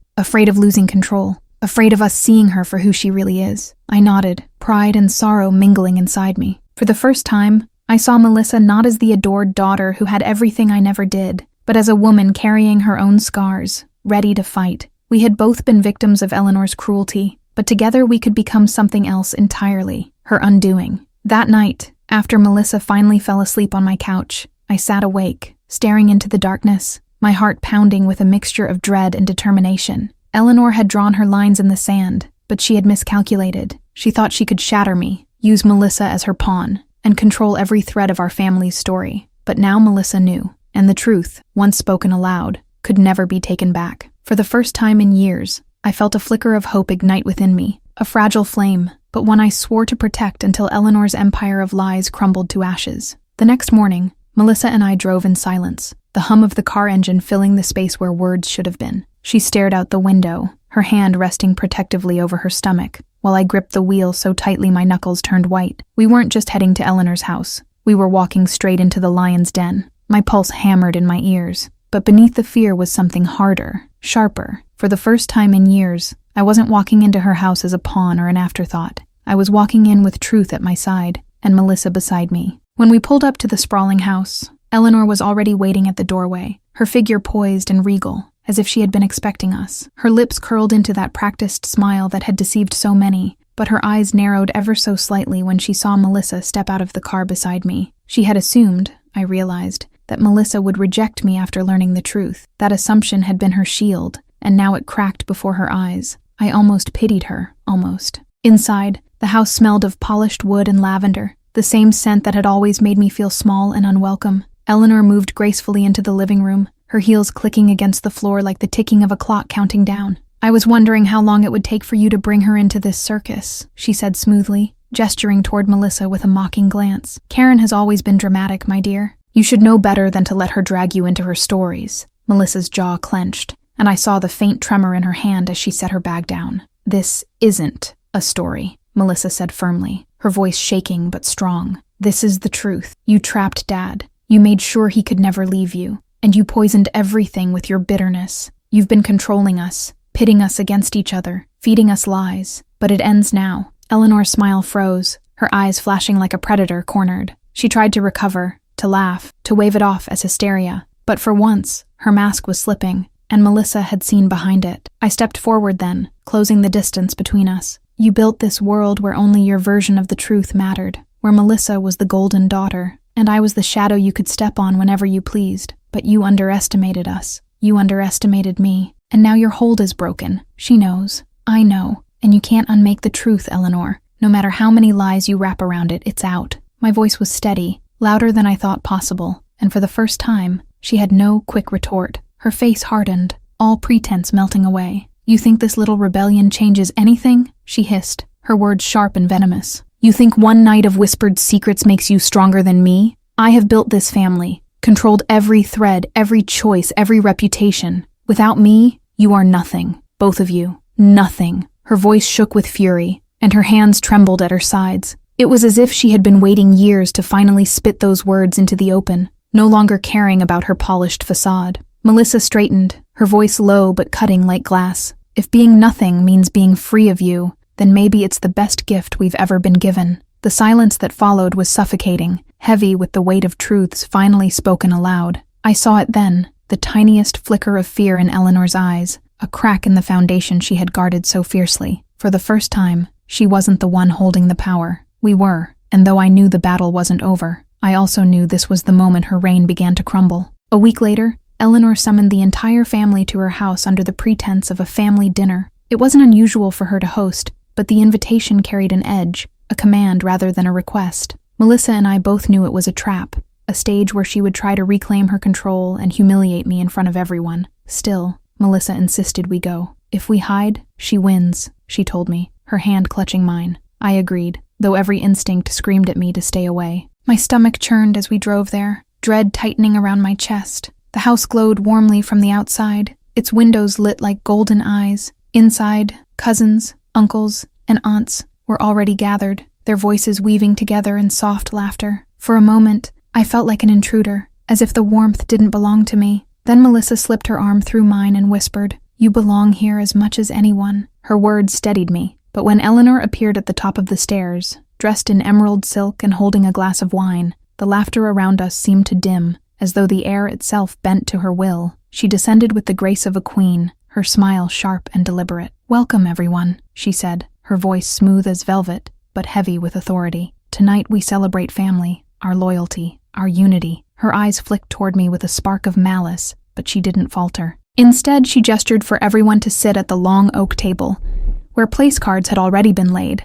of losing control, afraid of us seeing her for who she really is." I nodded, pride and sorrow mingling inside me. For the first time, I saw Melissa not as the adored daughter who had everything I never did, but as a woman carrying her own scars, ready to fight. We had both been victims of Eleanor's cruelty, but together we could become something else entirely, her undoing. That night, after Melissa finally fell asleep on my couch, I sat awake, staring into the darkness, my heart pounding with a mixture of dread and determination. Eleanor had drawn her lines in the sand, but she had miscalculated. She thought she could shatter me, use Melissa as her pawn, and control every thread of our family's story. But now Melissa knew, and the truth, once spoken aloud, could never be taken back. For the first time in years, I felt a flicker of hope ignite within me, a fragile flame, but one I swore to protect until Eleanor's empire of lies crumbled to ashes. The next morning, Melissa and I drove in silence, the hum of the car engine filling the space where words should have been. She stared out the window, her hand resting protectively over her stomach. while I gripped the wheel so tightly my knuckles turned white. We weren't just heading to Eleanor's house. We were walking straight into the lion's den. My pulse hammered in my ears. But beneath the fear was something harder, sharper. For the first time in years, I wasn't walking into her house as a pawn or an afterthought. I was walking in with truth at my side, and Melissa beside me. When we pulled up to the sprawling house, Eleanor was already waiting at the doorway, her figure poised and regal, as if she had been expecting us. Her lips curled into that practiced smile that had deceived so many, but her eyes narrowed ever so slightly when she saw Melissa step out of the car beside me. She had assumed, I realized, that Melissa would reject me after learning the truth. That assumption had been her shield, and now it cracked before her eyes. I almost pitied her, almost. Inside, the house smelled of polished wood and lavender, the same scent that had always made me feel small and unwelcome. Eleanor moved gracefully into the living room, her heels clicking against the floor like the ticking of a clock counting down. "I was wondering how long it would take for you to bring her into this circus," she said smoothly, gesturing toward Melissa with a mocking glance. "Karen has always been dramatic, my dear. You should know better than to let her drag you into her stories." Melissa's jaw clenched, and I saw the faint tremor in her hand as she set her bag down. "This isn't a story," Melissa said firmly, her voice shaking but strong. "This is the truth. You trapped Dad. You made sure he could never leave you, and you poisoned everything with your bitterness. You've been controlling us, pitting us against each other, feeding us lies. But it ends now." Eleanor's smile froze, her eyes flashing like a predator cornered. She tried to recover, to laugh, to wave it off as hysteria. But for once, her mask was slipping, and Melissa had seen behind it. I stepped forward then, closing the distance between us. "You built this world where only your version of the truth mattered, where Melissa was the golden daughter, and I was the shadow you could step on whenever you pleased. But you underestimated us. You underestimated me. And now your hold is broken. She knows. I know. And you can't unmake the truth, Eleanor. No matter how many lies you wrap around it, it's out." My voice was steady, louder than I thought possible, and for the first time, she had no quick retort. Her face hardened, all pretense melting away. "You think this little rebellion changes anything?" she hissed, her words sharp and venomous. "You think one night of whispered secrets makes you stronger than me? I have built this family, controlled every thread, every choice, every reputation. Without me, you are nothing. Both of you. Nothing." Her voice shook with fury, and her hands trembled at her sides. It was as if she had been waiting years to finally spit those words into the open, no longer caring about her polished facade. Melissa straightened, her voice low but cutting like glass. "If being nothing means being free of you, then maybe it's the best gift we've ever been given." The silence that followed was suffocating, heavy with the weight of truths finally spoken aloud. I saw it then, the tiniest flicker of fear in Eleanor's eyes, a crack in the foundation she had guarded so fiercely. For the first time, she wasn't the one holding the power. We were, and though I knew the battle wasn't over, I also knew this was the moment her reign began to crumble. A week later, Eleanor summoned the entire family to her house under the pretense of a family dinner. It wasn't unusual for her to host, but the invitation carried an edge, a command rather than a request. Melissa and I both knew it was a trap, a stage where she would try to reclaim her control and humiliate me in front of everyone. Still, Melissa insisted we go. "If we hide, she wins," she told me, her hand clutching mine. I agreed, though every instinct screamed at me to stay away. My stomach churned as we drove there, dread tightening around my chest. The house glowed warmly from the outside, its windows lit like golden eyes. Inside, cousins, uncles, and aunts were already gathered, their voices weaving together in soft laughter. For a moment, I felt like an intruder, as if the warmth didn't belong to me. Then Melissa slipped her arm through mine and whispered, "You belong here as much as anyone." Her words steadied me, but when Eleanor appeared at the top of the stairs, dressed in emerald silk and holding a glass of wine, the laughter around us seemed to dim, as though the air itself bent to her will. She descended with the grace of a queen, her smile sharp and deliberate. "Welcome, everyone," she said, her voice smooth as velvet, but heavy with authority. "Tonight we celebrate family, our loyalty, our unity." Her eyes flicked toward me with a spark of malice, but she didn't falter. Instead, she gestured for everyone to sit at the long oak table, where place cards had already been laid.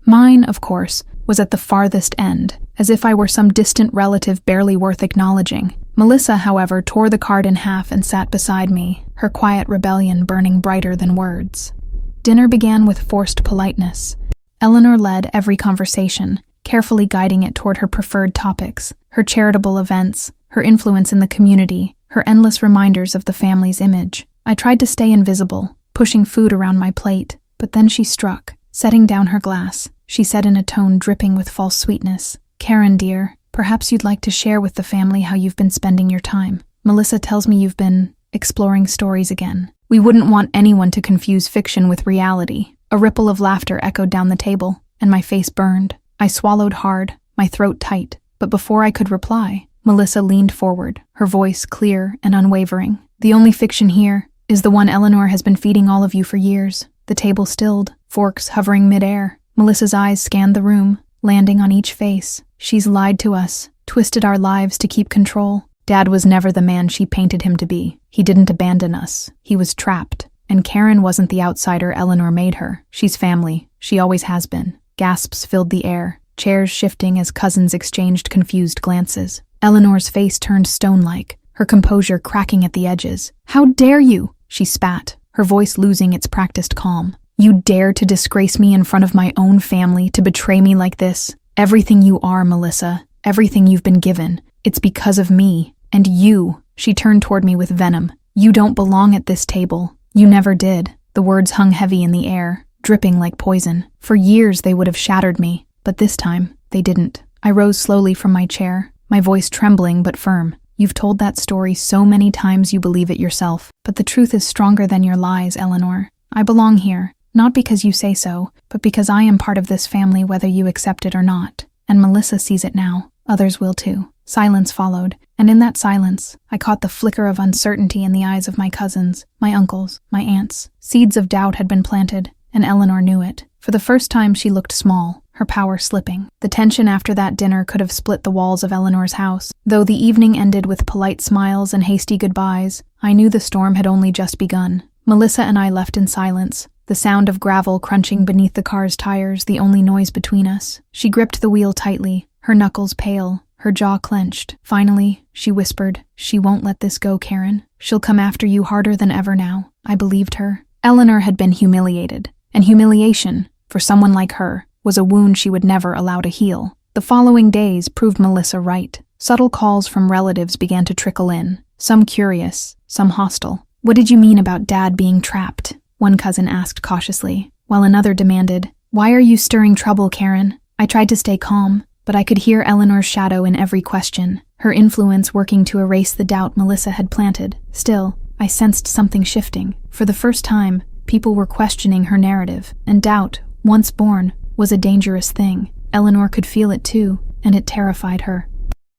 Mine, of course, was at the farthest end, as if I were some distant relative barely worth acknowledging. Melissa, however, tore the card in half and sat beside me, her quiet rebellion burning brighter than words. Dinner began with forced politeness. Eleanor led every conversation, carefully guiding it toward her preferred topics, her charitable events, her influence in the community, her endless reminders of the family's image. I tried to stay invisible, pushing food around my plate, but then she struck, Setting down her glass, she said in a tone dripping with false sweetness, "Karen, dear, perhaps you'd like to share with the family how you've been spending your time. Melissa tells me you've been exploring stories again. We wouldn't want anyone to confuse fiction with reality." A ripple of laughter echoed down the table, and my face burned. I swallowed hard, my throat tight, but before I could reply, Melissa leaned forward, her voice clear and unwavering. "The only fiction here is the one Eleanor has been feeding all of you for years." The table stilled, forks hovering midair. Melissa's eyes scanned the room, landing on each face. "She's lied to us, twisted our lives to keep control. Dad was never the man she painted him to be. He didn't abandon us. He was trapped. And Karen wasn't the outsider Eleanor made her. She's family. She always has been." Gasps filled the air, chairs shifting as cousins exchanged confused glances. Eleanor's face turned stone-like, her composure cracking at the edges. "How dare you?" she spat, her voice losing its practiced calm. "You dare to disgrace me in front of my own family, to betray me like this? Everything you are, Melissa, everything you've been given, it's because of me. And you," she turned toward me with venom, "you don't belong at this table. You never did." The words hung heavy in the air, dripping like poison. For years they would have shattered me, but this time they didn't. I rose slowly from my chair, my voice trembling but firm. "You've told that story so many times you believe it yourself, but the truth is stronger than your lies, Eleanor. I belong here, not because you say so, but because I am part of this family whether you accept it or not. And Melissa sees it now. Others will too." Silence followed, and in that silence, I caught the flicker of uncertainty in the eyes of my cousins, my uncles, my aunts. Seeds of doubt had been planted, and Eleanor knew it. For the first time she looked small, her power slipping. The tension after that dinner could have split the walls of Eleanor's house. Though the evening ended with polite smiles and hasty goodbyes, I knew the storm had only just begun. Melissa and I left in silence, the sound of gravel crunching beneath the car's tires the only noise between us. She gripped the wheel tightly, her knuckles pale, her jaw clenched. Finally, she whispered, "She won't let this go, Karen. She'll come after you harder than ever now." I believed her. Eleanor had been humiliated, and humiliation, for someone like her, was a wound she would never allow to heal. The following days proved Melissa right. Subtle calls from relatives began to trickle in, some curious, some hostile. "What did you mean about Dad being trapped?" one cousin asked cautiously, while another demanded, "Why are you stirring trouble, Karen?" I tried to stay calm, but I could hear Eleanor's shadow in every question, her influence working to erase the doubt Melissa had planted. Still, I sensed something shifting. For the first time, people were questioning her narrative, and doubt, once born, was a dangerous thing. Eleanor could feel it too, and it terrified her.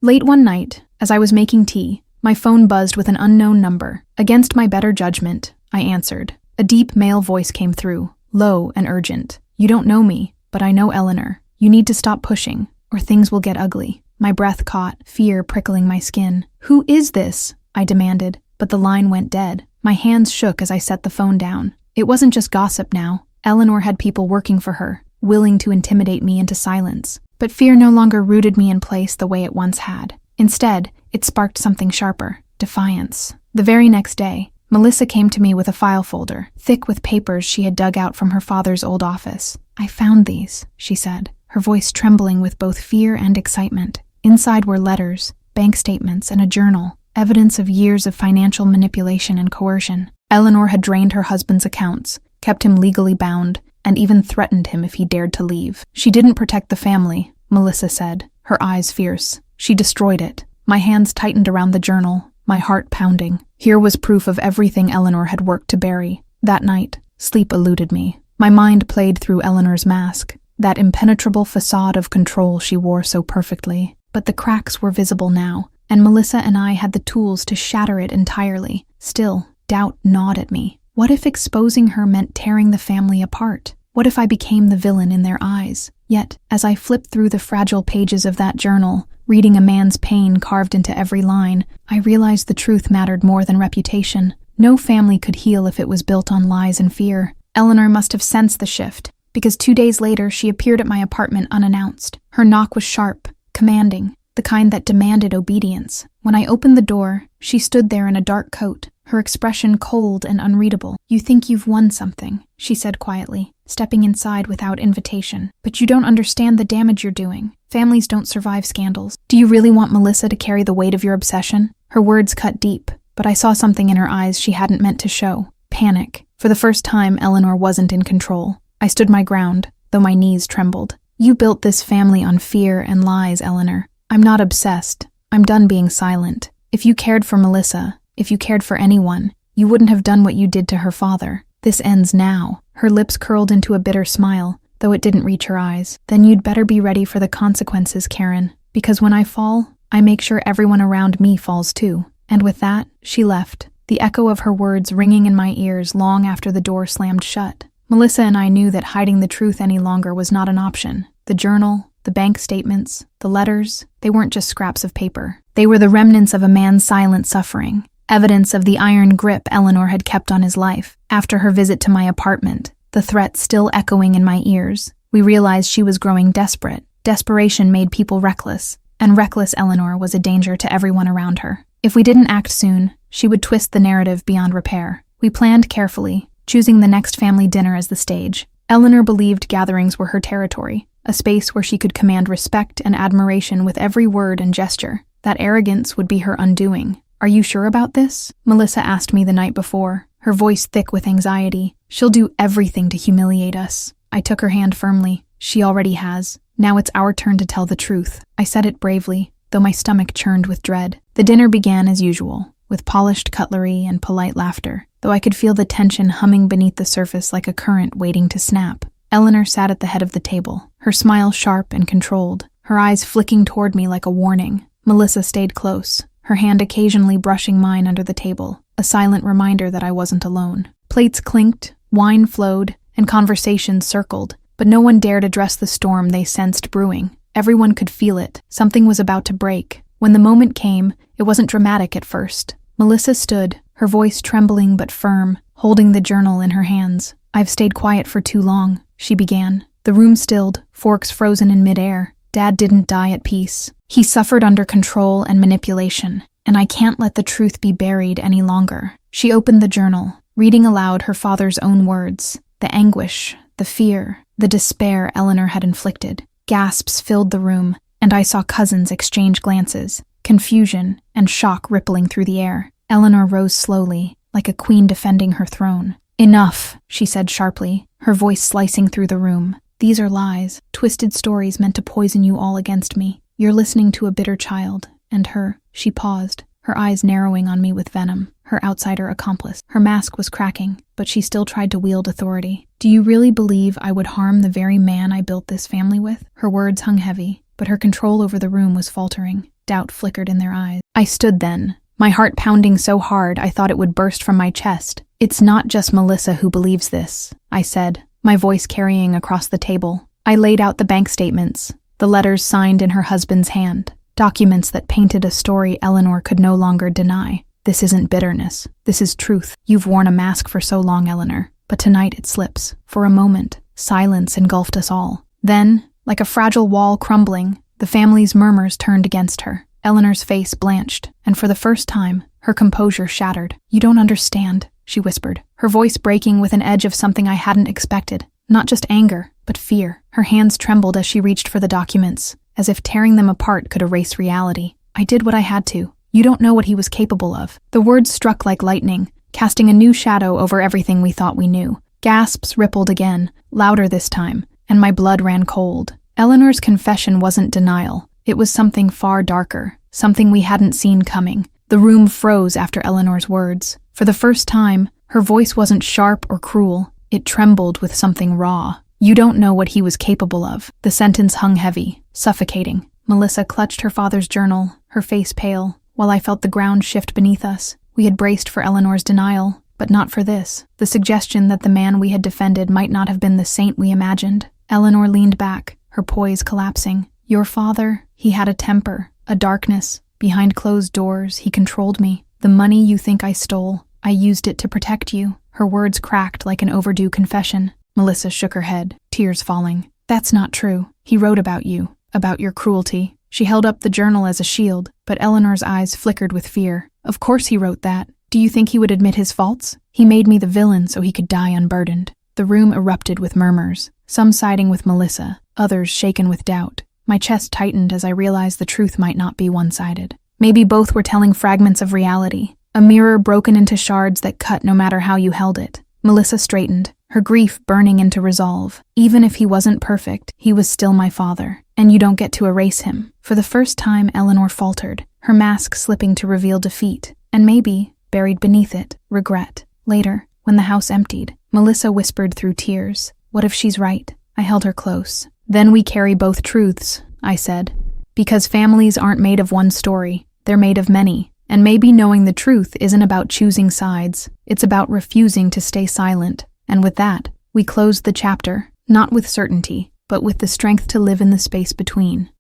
Late one night, as I was making tea, my phone buzzed with an unknown number. Against my better judgment, I answered. A deep male voice came through, low and urgent. "You don't know me, but I know Eleanor. You need to stop pushing, or things will get ugly." My breath caught, fear prickling my skin. "Who is this?" I demanded, but the line went dead. My hands shook as I set the phone down. It wasn't just gossip now. Eleanor had people working for her, willing to intimidate me into silence. But fear no longer rooted me in place the way it once had. Instead, it sparked something sharper, defiance. The very next day, Melissa came to me with a file folder, thick with papers she had dug out from her father's old office. "I found these," she said, her voice trembling with both fear and excitement. Inside were letters, bank statements, and a journal, evidence of years of financial manipulation and coercion. Eleanor had drained her husband's accounts, kept him legally bound, and even threatened him if he dared to leave. "She didn't protect the family," Melissa said, her eyes fierce. "She destroyed it." My hands tightened around the journal, my heart pounding. Here was proof of everything Eleanor had worked to bury. That night, sleep eluded me. My mind played through Eleanor's mask, that impenetrable facade of control she wore so perfectly. But the cracks were visible now, and Melissa and I had the tools to shatter it entirely. Still, doubt gnawed at me. What if exposing her meant tearing the family apart? What if I became the villain in their eyes? Yet, as I flipped through the fragile pages of that journal, reading a man's pain carved into every line, I realized the truth mattered more than reputation. No family could heal if it was built on lies and fear. Eleanor must have sensed the shift, because 2 days later she appeared at my apartment unannounced. Her knock was sharp, commanding, the kind that demanded obedience. When I opened the door, she stood there in a dark coat, her expression cold and unreadable. "You think you've won something," she said quietly, stepping inside without invitation. "But you don't understand the damage you're doing. Families don't survive scandals. Do you really want Melissa to carry the weight of your obsession?" Her words cut deep, but I saw something in her eyes she hadn't meant to show. Panic. For the first time, Eleanor wasn't in control. I stood my ground, though my knees trembled. You built this family on fear and lies, Eleanor. I'm not obsessed. I'm done being silent. If you cared for Melissa, if you cared for anyone, you wouldn't have done what you did to her father. This ends now. Her lips curled into a bitter smile, though it didn't reach her eyes. Then you'd better be ready for the consequences, Karen, because when I fall, I make sure everyone around me falls too. And with that, she left, the echo of her words ringing in my ears long after the door slammed shut. Melissa and I knew that hiding the truth any longer was not an option. The journal, the bank statements, the letters, they weren't just scraps of paper. They were the remnants of a man's silent suffering, evidence of the iron grip Eleanor had kept on his life. After her visit to my apartment, the threat still echoing in my ears, we realized she was growing desperate. Desperation made people reckless, and reckless Eleanor was a danger to everyone around her. If we didn't act soon, she would twist the narrative beyond repair. We planned carefully, choosing the next family dinner as the stage. Eleanor believed gatherings were her territory, a space where she could command respect and admiration with every word and gesture. That arrogance would be her undoing. Are you sure about this? Melissa asked me the night before, her voice thick with anxiety. She'll do everything to humiliate us. I took her hand firmly. She already has. Now it's our turn to tell the truth. I said it bravely, though my stomach churned with dread. The dinner began as usual, with polished cutlery and polite laughter, though I could feel the tension humming beneath the surface like a current waiting to snap. Eleanor sat at the head of the table, her smile sharp and controlled, her eyes flicking toward me like a warning. Melissa stayed close, her hand occasionally brushing mine under the table, a silent reminder that I wasn't alone. Plates clinked, wine flowed, and conversations circled, but no one dared address the storm they sensed brewing. Everyone could feel it. Something was about to break. When the moment came, it wasn't dramatic at first. Melissa stood, her voice trembling but firm, holding the journal in her hands. I've stayed quiet for too long, she began. The room stilled, forks frozen in midair. Dad didn't die at peace. He suffered under control and manipulation, and I can't let the truth be buried any longer. She opened the journal, reading aloud her father's own words, the anguish, the fear, the despair Eleanor had inflicted. Gasps filled the room, and I saw cousins exchange glances, confusion and shock rippling through the air. Eleanor rose slowly, like a queen defending her throne. Enough, she said sharply, her voice slicing through the room. These are lies, twisted stories meant to poison you all against me. You're listening to a bitter child, and her. She paused, her eyes narrowing on me with venom, her outsider accomplice. Her mask was cracking, but she still tried to wield authority. Do you really believe I would harm the very man I built this family with? Her words hung heavy, but her control over the room was faltering. Doubt flickered in their eyes. I stood then, my heart pounding so hard I thought it would burst from my chest. It's not just Melissa who believes this, I said, my voice carrying across the table. I laid out the bank statements, the letters signed in her husband's hand, documents that painted a story Eleanor could no longer deny. This isn't bitterness. This is truth. You've worn a mask for so long, Eleanor, but tonight it slips. For a moment, silence engulfed us all. Then, like a fragile wall crumbling, the family's murmurs turned against her. Eleanor's face blanched, and for the first time, her composure shattered. You don't understand, she whispered, her voice breaking with an edge of something I hadn't expected. Not just anger, but fear. Her hands trembled as she reached for the documents, as if tearing them apart could erase reality. I did what I had to. You don't know what he was capable of. The words struck like lightning, casting a new shadow over everything we thought we knew. Gasps rippled again, louder this time, and my blood ran cold. Eleanor's confession wasn't denial. It was something far darker, something we hadn't seen coming. The room froze after Eleanor's words. For the first time, her voice wasn't sharp or cruel. It trembled with something raw. You don't know what he was capable of. The sentence hung heavy, suffocating. Melissa clutched her father's journal, her face pale, while I felt the ground shift beneath us. We had braced for Eleanor's denial, but not for this. The suggestion that the man we had defended might not have been the saint we imagined. Eleanor leaned back, her poise collapsing. Your father, he had a temper, a darkness. Behind closed doors, he controlled me. The money you think I stole, I used it to protect you. Her words cracked like an overdue confession. Melissa shook her head, tears falling. That's not true. He wrote about you, about your cruelty. She held up the journal as a shield, but Eleanor's eyes flickered with fear. Of course he wrote that. Do you think he would admit his faults? He made me the villain so he could die unburdened. The room erupted with murmurs, some siding with Melissa, others shaken with doubt. My chest tightened as I realized the truth might not be one-sided. Maybe both were telling fragments of reality, a mirror broken into shards that cut no matter how you held it. Melissa straightened, her grief burning into resolve. Even if he wasn't perfect, he was still my father, and you don't get to erase him. For the first time, Eleanor faltered, her mask slipping to reveal defeat, and maybe, buried beneath it, regret. Later, when the house emptied, Melissa whispered through tears, "What if she's right?" I held her close. "Then we carry both truths," I said. "Because families aren't made of one story, they're made of many. And maybe knowing the truth isn't about choosing sides, it's about refusing to stay silent." And with that, we closed the chapter, not with certainty, but with the strength to live in the space between.